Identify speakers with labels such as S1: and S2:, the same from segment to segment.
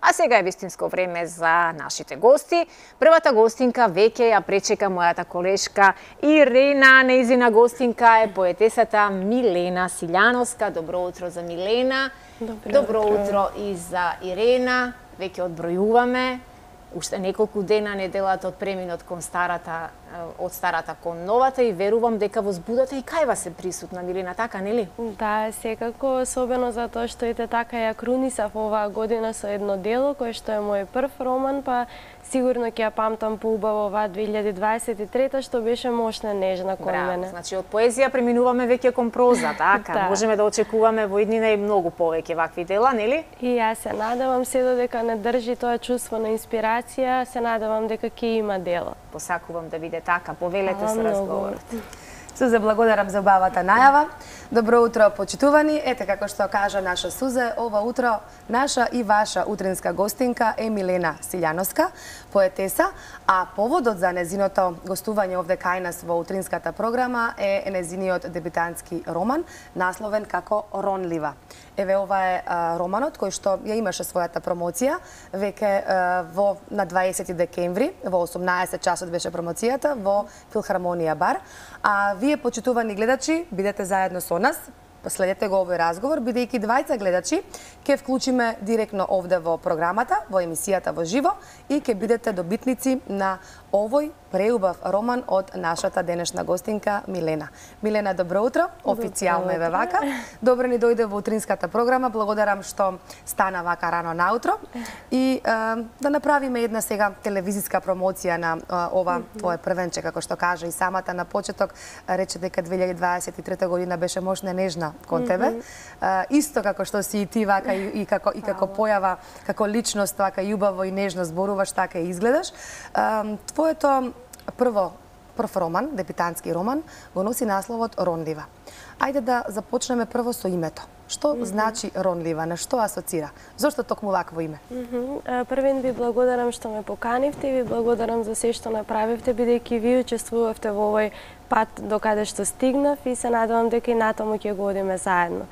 S1: А сега е вистинско време за нашите гости. Првата гостинка веќе ја пречека мојата колешка Ирена. Нејзина гостинка е поетесата Милена Силјановска. Добро утро за Милена. Добро утро и за Ирена. Веќе одбројуваме. Уште неколку дена неделата од преминот кон старата, од старата кон новата и верувам дека возбудата и кај вас е присутна, Милена, така, нели?
S2: Да, секако, особено затоа што ете така ја крунисав оваа година со едно дело, кој што е мој прв роман, па сигурно ќе ја памтам поубаво оваа 2023 што беше Мошна нежна кон мене.
S1: Значи од поезија преминуваме веќе кон проза, така?
S2: Да.
S1: Можеме да очекуваме во иднина и многу повеќе вакви дела, нели?
S2: И јас се надевам се додека не држи тоа чувство на инспирација, се надевам дека ќе има дело.
S1: Посакувам да биде така. Повелете со разговорот.
S3: Сузе, благодарам за убавата најава. Добро утро, почитувани. Ете, како што кажа наша Сузе, ова утро наша и ваша утринска гостинка е Милена Силјановска, поетеса, а поводот за незиното гостување овде кај нас во утринската програма е незиниот дебютантски роман, насловен како Ронлива. Еве, ова е романот кој што ја имаше својата промоција веќе на 20 декември, во 18 часот беше промоцијата во Филхармонија бар. А вие, почитувани гледачи, бидете заедно со нас, следете го овој разговор, бидејќи двајца гледачи ќе вклучиме директно овде во програмата, во емисијата во живо и ќе бидете добитници на овој преубав роман од нашата денешна гостинка Милена. Милена, добро утро, официјално еве вака. Добро ни дојде во утринската програма, благодарам што стана вака рано наутро и да направиме една сега телевизиска промоција на ова твое првенче, како што кажа и самата на почеток, рече дека 2023 година беше Мошна нежна кон тебе. Исто како што си и ти вака и како појава, како личност, вака љубаво и нежно зборуваш, така и изгледаш. Твоето прв роман, дебютантски роман, го носи насловот Ронлива. Ајде да започнеме прво со името. Што значи Ронлива? На што асоцира? Зошто токму вакво име?
S2: Првен ви благодарам што ме поканивте и ви благодарам за се што направивте, бидејќи ви учествувавте во овој пат до каде што стигнав и се надевам дека и натаму ќе го одиме заедно.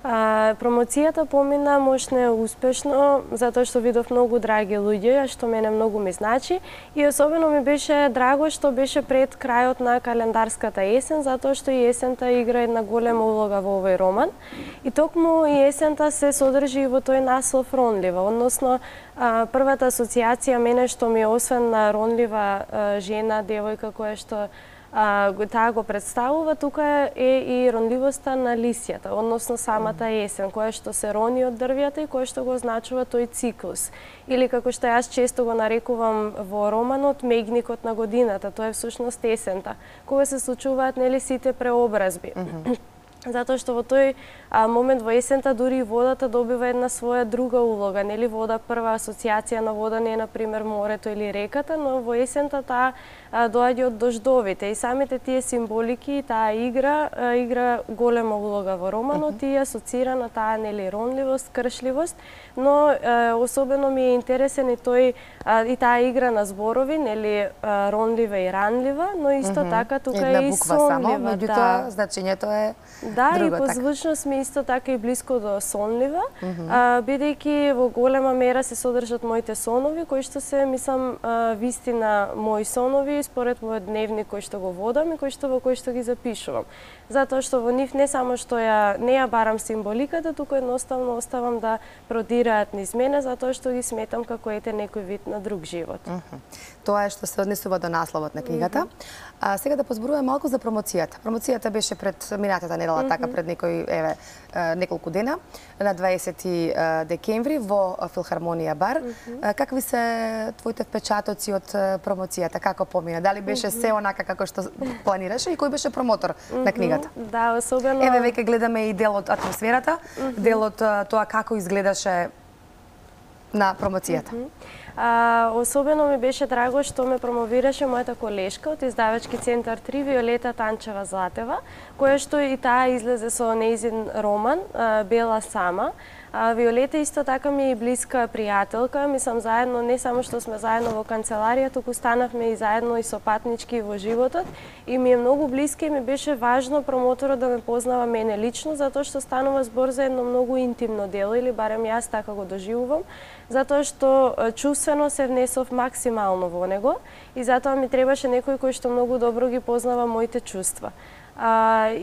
S2: Промоцијата помина Мошна успешно, затоа што видов многу драги луѓе, што мене многу ми значи и особено ми беше драго што беше пред крајот на календарската есен, затоа што и есента игра една голема улога во овој роман. И токму и есента се содржи и во тој наслов Ронлива, односно првата асоциација мене што ми е освен на ронлива жена, девојка која што таа го представува, тука е и ронливоста на лисјата, односно самата есен, која што се рони од дрвјата и која што го означува тој циклус. Или како што јас често го нарекувам во романот, мегникот на годината, тоа е всушност есента, кога се случуваат нели сите преобразби. Затоа што во тој момент во есента дури и водата добива една своја друга улога, нели вода, прва асоциација на вода не е на пример морето или реката, но во есента таа доаѓа од дождовите и самите тие символики, таа игра голема улога во романот и асоцира на таа нели ронливост, кршливост, но особено ми е интересен и тој и таа игра на зборови, нели ронлива и ранлива, но исто така тука е и сонлива.
S3: Меѓутоа значењето е
S2: да,
S3: друго,
S2: и по звучност ми исто така и блиско до сонлива, бидејќи во голема мера се содржат моите сонови, кои што се, мислам, вистина мои сонови, според мојот дневник кој што го водам и во кој што ги запишувам. Затоа што во нив не само што не ја барам символиката, туку едноставно оставам да продираат низ мене, затоа што ги сметам како ете некој вид на друг живот.
S3: Тоа е што се однесува до насловот на книгата. Сега да позборуваме малку за промоцијата. Промоцијата беше пред минатата недела, така пред неколку дена, на 20 декември во Филхармонија бар. Какви се твоите впечатоци од промоцијата? Како помина? Дали беше се онака како што планираше и кој беше промотор на книгата?
S2: Да, особено...
S3: Еве веќе гледаме и дел од атмосферата, дел од тоа како изгледаше на промоцијата.
S2: Особено ми беше драго што ме промовираше мојата колешка од издавачки центар 3 Виолета Танчева Златева, која што и таа излезе со нејзин роман Бела сама. Виолета исто така ми е блиска пријателка, мислам заедно, не само што сме заедно во канцеларија, туку станавме и заедно и сопатнички во животот и ми е многу блиска и ми беше важно промоторот да ме познава мене лично, затоа што станува збор за едно многу интимно дело, или барем јас така го доживувам, затоа што чувствено се внесов максимално во него и затоа ми требаше некој кој што многу добро ги познава моите чувства.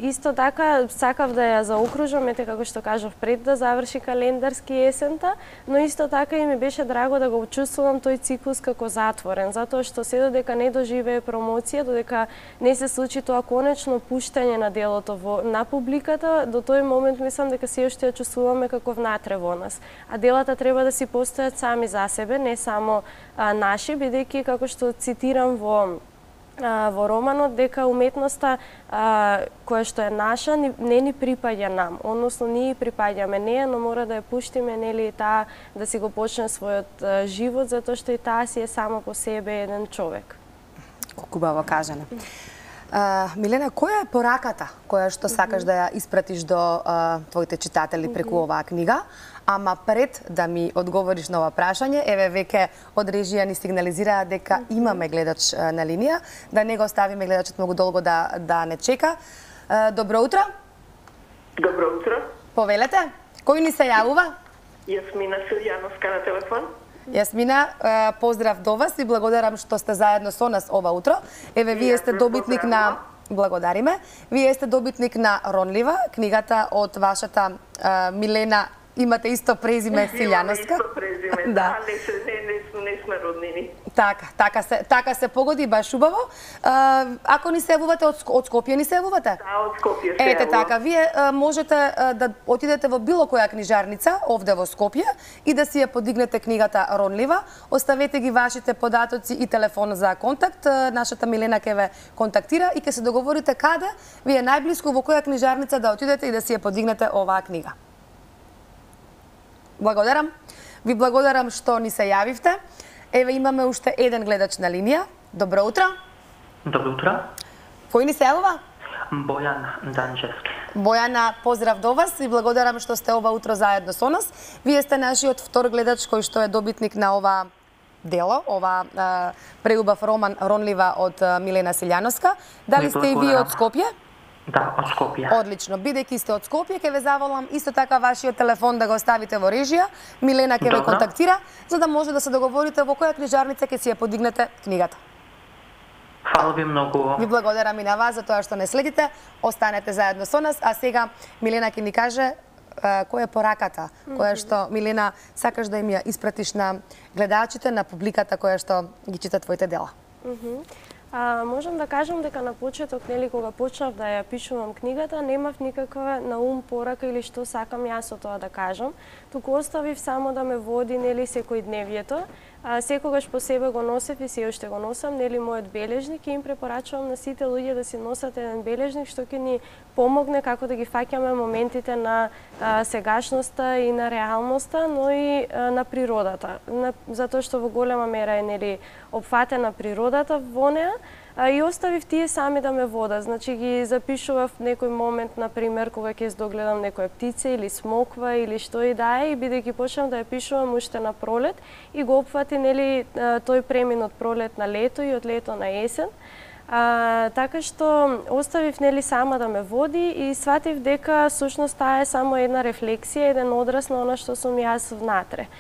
S2: Исто така сакав да ја заокружам, ете како што кажав пред да заврши календарски есента, но исто така и ми беше драго да го чувствувам тој циклус како затворен, затоа што се додека не доживее промоција, додека не се случи тоа конечно пуштање на делото на публиката, до тој момент мислам дека се уште ја чувствуваме како внатре во нас. А делата треба да си постојат сами за себе, не само наши, бидејќи како што цитирам во романот, дека уметноста која што е наша не ни припаѓа нам, односно ние припаѓаме неја, но мора да ја пуштиме, нели, таа да си го почне својот живот, затоа што и таа си е сама по себе еден човек.
S3: Колку убаво кажано. Милена, која е пораката која што сакаш да ја испратиш до твоите читатели преку оваа книга? Ама пред да ми одговориш на ова прашање, еве веќе од режија ни сигнализираа дека имаме гледач на линија, да не го оставиме гледачот многу долго да не чека. Добро утро.
S4: Добро утро.
S3: Повелете, кој ни се јавува?
S4: Јасмина Силјановска на телефон.
S3: Јасмина, поздрав до вас и благодарам што сте заедно со нас ова утро. Еве, вие сте добитник на... Благодариме. Вие сте добитник на Ронлива, книгата од вашата Милена. Имате исто презиме Силјановска.
S4: Имаме исто презиме, да, не сме роднини.
S3: Така се погоди, баш убаво. Ако ни се јавувате од Скопје, ни се јавувате?
S4: Да, од Скопје се јавувам.
S3: Ете така, вие можете да отидете во било која книжарница овде во Скопје и да си ја подигнете книгата Ронлива. Оставете ги вашите податоци и телефон за контакт. Нашата Милена ќе ве контактира и ќе се договорите каде ви е најблиску, во која книжарница да отидете и да си ја подигнете оваа книга. Благодарам. Ви благодарам што ни се јавивте. Еве, имаме уште еден гледач на линија. Добро утро.
S5: Добро утро.
S3: Кој ни се јавува?
S5: Бојан Данчевски.
S3: Бојана, поздрав до вас и благодарам што сте ова утро заедно со нас. Вие сте нашиот втор гледач кој што е добитник на ова дело, ова преубав роман Ронлива од Милена Силјановска. Дали сте и вие од Скопје?
S5: Да, од Скопје.
S3: Одлично. Бидејќи сте од Скопје, ќе ве заволам исто така вашиот телефон да го оставите во режија. Милена ќе ве контактира, за да може да се договорите во која книжарница ќе си ја подигнете книгата.
S5: Фала ви многу.
S3: Ви благодарам и на вас за тоа што не следите. Останете заедно со нас, а сега Милена ќе ни каже која е пораката, која што Милена сакаш да им ја испратиш на гледачите, на публиката која што ги чита твоите дела.
S2: Можам да кажам дека на почеток, нели, кога почнав да ја пишувам книгата, немав никаква на ум порака или што сакам јас со тоа да кажам, туку оставив само да ме води, нели, секојдневието. Секогаш по себе го носев и се уште го носам, нели, мојот бележник, и им препорачувам на сите луѓе да си носат еден бележник што ќе ни помогне како да ги фаќаме моментите на сегашноста и на реалноста, но и на природата. Затоа што во голема мера е, нели, опфатена природата во неа, и оставив тие сами да ме водат. Значи ги запишував некој момент, например, кога ќе догледам некоја птица или смоква или што и да е, и бидејќи почнав да ја пишувам уште на пролет и го опфати, нели, тој премин од пролет на лето и од лето на есен. Така што оставив, нели, сама да ме води и сватив дека сушност таа е само една рефлексија, еден одраз на она што сум јас внатре.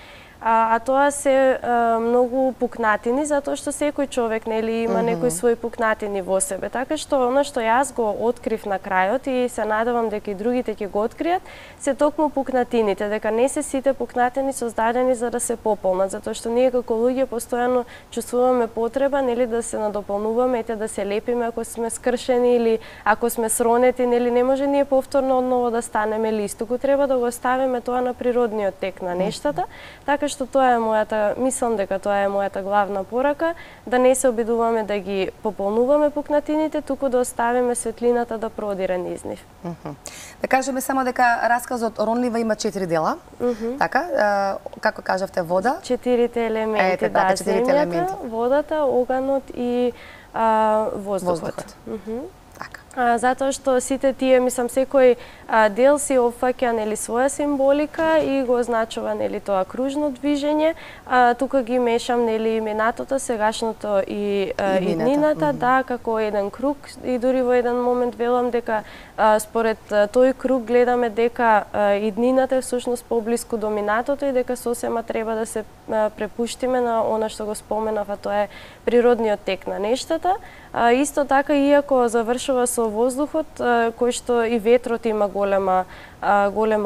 S2: А тоа се многу пукнатини, затоа што секој човек, нели, има некои своји пукнатини во себе. Така што она што јас го открив на крајот и се надевам дека и другите ќе го откријат, се токму пукнатините, дека не се сите пукнатини создадени за да се пополнат, затоа што ние како луѓе постојано чувствуваме потреба, нели, да се надополнуваме, ете да се лепиме ако сме скршени или ако сме сронети, нели, не може ние повторно одново да станеме лист, туку треба да го оставиме тоа на природниот тек на нештата. Така што тоа е мојата, мислам дека тоа е мојата главна порака, да не се обидуваме да ги пополнуваме пукнатините, туку да оставиме светлината да продира низ нив.
S3: Да кажеме само дека расказот Ронлива има 4 дела. Така, како кажавте, вода?
S2: 4 елементи, да, земјата, водата, оганот и воздухот.
S3: Така.
S2: Затоа што сите тие, мислам, секој дел си опфаќа нели своја символика и го означува нели тоа кружно движење. Тука ги мешам нели минатото, сегашното и иднината, да, како еден круг, и дури во еден момент велам дека според тој круг гледаме дека иднината е всушност поблиску до минатото и дека сосема треба да се препуштиме на она што го споменав, а тоа е природниот тек на нештата. Исто така, иако завршува со воздухот, кој што и ветрот има голема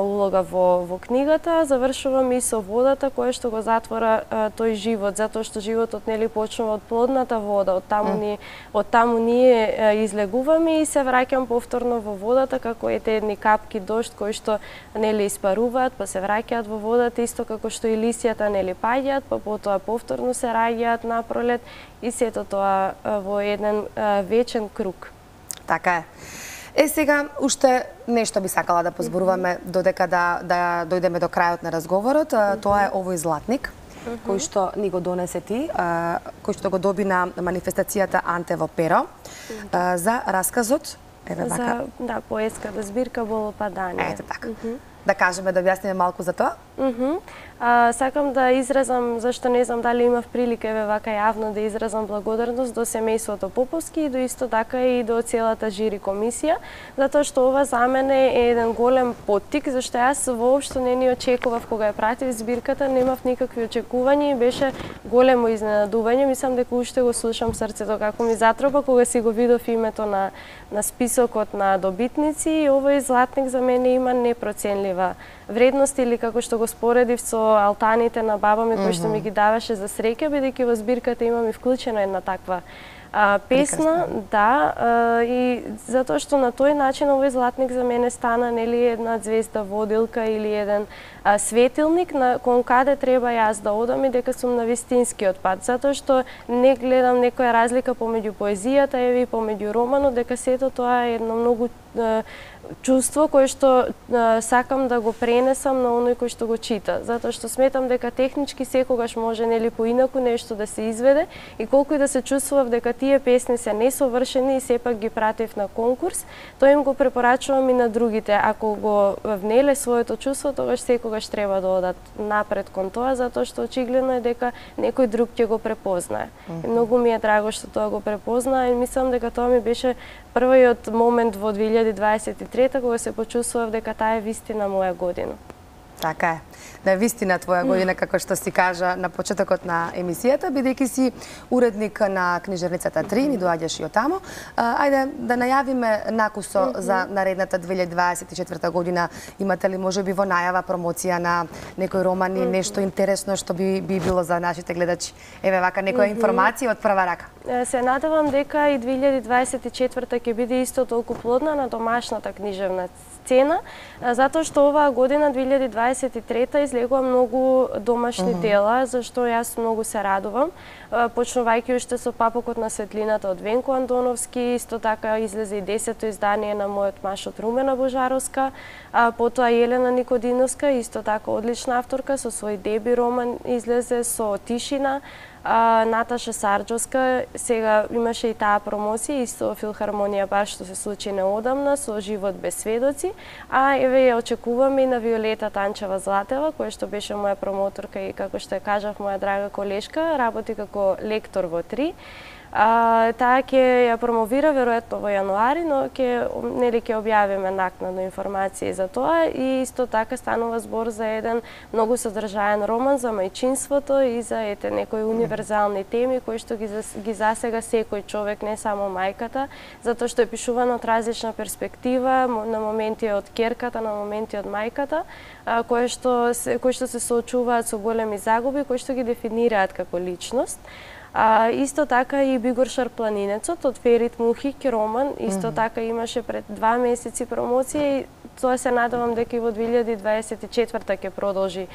S2: улога во книгата, завршувам и со водата која што го затвора тој живот, затоа што животот нели почнува од плодната вода, од таму ние излегуваме и се враќам повторно во водата како едни капки дожд кои што нели испаруваат, па се враќаат во водата, исто како што и лисјата нели паѓаат, па потоа повторно се раѓаат на пролет и сето тоа во еден вечен круг.
S3: Така е. Сега, уште нешто би сакала да позборуваме додека да дојдеме до крајот на разговорот. Тоа е овој златник, кој што ни го донесе ти, кој што го доби на манифестацијата Анте во перо, за расказот,
S2: За, да, поетската збирка Болопадание.
S3: Ете така. Да кажеме, да објасниме малку за тоа?
S2: Сакам да изразам, зашто не знам дали имав прилика вака јавно да изразам благодарност до семејството Поповски и до исто така и до целата жири комисија, затоа што ова за мене е еден голем поттик, зашто јас воопшто не ни очекував кога ја пратив збирката, немав никакви очекувања и беше големо изненадување. Мислам дека уште го слушам срцето како ми затропа кога си го видов името на списокот на добитници и овој златник за мене има непроценлива вредност, или како што го споредив со алтаните на баба ми кој што ми ги даваше за среќа, бидејќи во збирката имам и вклучено една таква песна, да, и затоа што на тој начин овој златник за мене стана нели една звезда водилка или еден светилник кон каде треба јас да одам и дека сум на вистинскиот пат, затоа што не гледам некоја разлика помеѓу поезијата и помеѓу романот, дека сето тоа е едно многу чувство кое што сакам да го пренесам на оној кој што го чита, затоа што сметам дека технички секогаш може нели поинаку нешто да се изведе и колку и да се чувствував дека тие песни се несовршени и сепак ги пратив на конкурс, тоа им го препорачувам и на другите. Ако го внеле своето чувство, тогаш секогаш треба да одат напред кон тоа, затоа што очигледно е дека некој друг ќе го препознае. И многу ми е драго што тоа го препознаа и мислам дека тоа ми беше првиот момент во 2023 кога се почувствував дека таа е вистина моја година.
S3: Така е. Да е вистина твоја година, како што си кажа на почетокот на емисијата, бидејќи си уредник на книжарницата 3, ни доаѓаш и од таму. Ајде да најавиме накусо за наредната 2024 година. Имате ли можеби во најава промоција на некој роман и нешто интересно што би било за нашите гледачи? Еве вака некоја информација од прва рака.
S2: Се надевам дека и 2024 ќе биде исто толку плодна на домашната книжевна сцена, затоа што оваа година 2023 излегува многу домашни дела, за што јас многу се радувам. Почнувајќи уште со Папокот на светлината од Венко Андоновски, исто така излезе и 10-то издание на мојот маш од Румена Божаровска, потоа Елена Никодиновска, исто така одлична авторка, со свој деби роман излезе со Тишина, Наташа Сарџовска, сега имаше и таа промоција, исто филхармонија баш што се случи неодамна со Живот без сведоци, а еве ја очекуваме и на Виолета Танчева Златева, која што беше моја промоторка и како што ја кажав моја драга колешка, работи како лектор во 3. Таа ќе ја промовира веројатно во јануари, но ќе објавиме накнадно информации за тоа и исто така станува збор за еден многу содржаен роман за мајчинството и за некои универзални теми кои што ги засега секој човек, не само мајката, затоа што е пишувано од различна перспектива, на моменти од ќерката, на моменти од мајката, кои што се соочуваат со големи загуби, кои што ги дефинираат како личност. Исто така и Бигор Шарпланинецот од Ферит Мухик роман, исто така имаше пред 2 месеци промоција и тоа се надевам дека и во 2024 ќе продолжи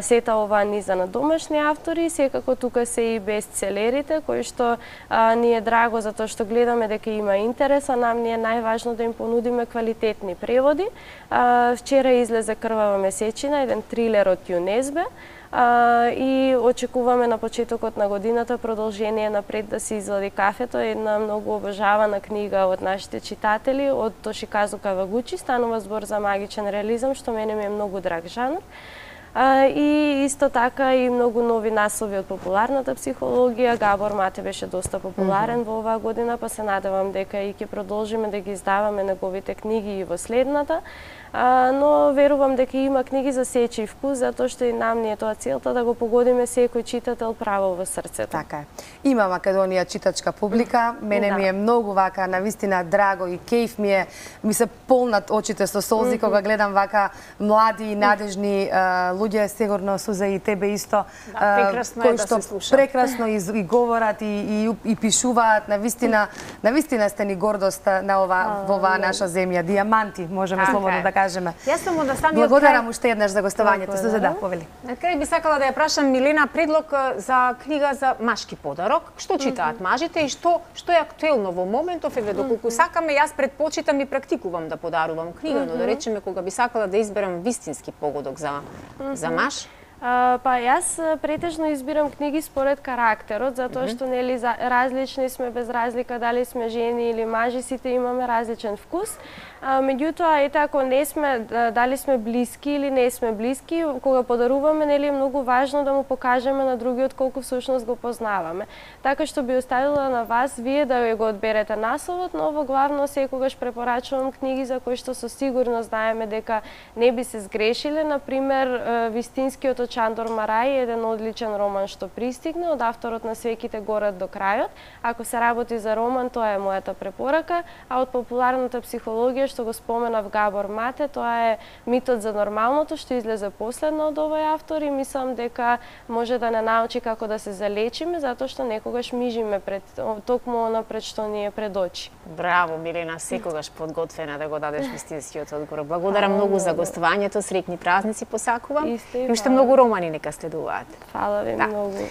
S2: сета оваа низа на домашни автори. Секако тука се и бестселерите, кои што ни е драго затоа што гледаме дека има интерес, а нам ни е најважно да им понудиме квалитетни преводи. Вчера излезе Крвава месечина, еден трилер од ЮНЕСБЕ, и очекуваме на почетокот на годината продолжение напред да се извади Кафето, една многу обожавана книга од нашите читатели, од Тошиказу Кавагучи, станува збор за магичен реализам, што мене ми е многу драг жанр. И исто така и многу нови наслови од популарната психологија. Габор Мате беше доста популарен во оваа година, па се надевам дека и ќе продолжиме да ги издаваме неговите книги и во следната. Но верувам дека има книги за сечи вкус, затоа што и нам ни е тоа целта да го погодиме секој читател право во срцето.
S3: Така е. Има Македонија читачка публика, мене ми е многу вака, навистина драго и кејф ми се полнат очите со солзи кога гледам вака млади и надежни луѓе, сигурно Суза и тебе исто,
S1: кои што
S3: прекрасно и говорат и пишуваат, навистина сте ни гордост на во оваа наша земја, дијаманти, можеме слободно да кажеме.
S1: Јас сум од самиот
S3: Благодарам уште еднаш за гостувањето. Суза, да, повели.
S1: На крај би сакала да ја прашам Милена предлог за книга за машки подарок. Што читаат мажите и што е актуелно во моментов, еве доколку сакаме, јас предпочитам и практикувам да подарувам книга, но да речеме кога би сакала да изберам вистински погодок за маж.
S2: Па јас претежно избирам книги според карактерот, затоа што нели различни сме без разлика дали сме жени или мажи, сите имаме различен вкус. Меѓутоа, ете, ако не сме, дали сме блиски или не сме блиски, кога подаруваме, нели е многу важно да му покажеме на другиот колку всушност го познаваме. Така што би оставила на вас вие да го одберете насловот, но во главно секогаш препорачувам книги за кои што со сигурност знаеме дека не би се сгрешиле. Например, Вистинскиот од Чандор Марај, еден одличен роман што пристигна од авторот на Свеките горат до крајот. Ако се работи за роман, тоа е мојата препорака, а од популарната психологија што го споменав Габор Мате, тоа е Митот за нормалното, што излезе последно од овој автор и мислам дека може да не научи како да се залечиме, затоа што некогаш мижиме токму она пред што ни е пред очи.
S1: Браво, Милена, секогаш подготвена да го дадеш вистинскиот одговор. Благодарам многу за гостувањето, среќни празници посакувам. И уште многу романи нека следуваат.
S2: Фала ви многу.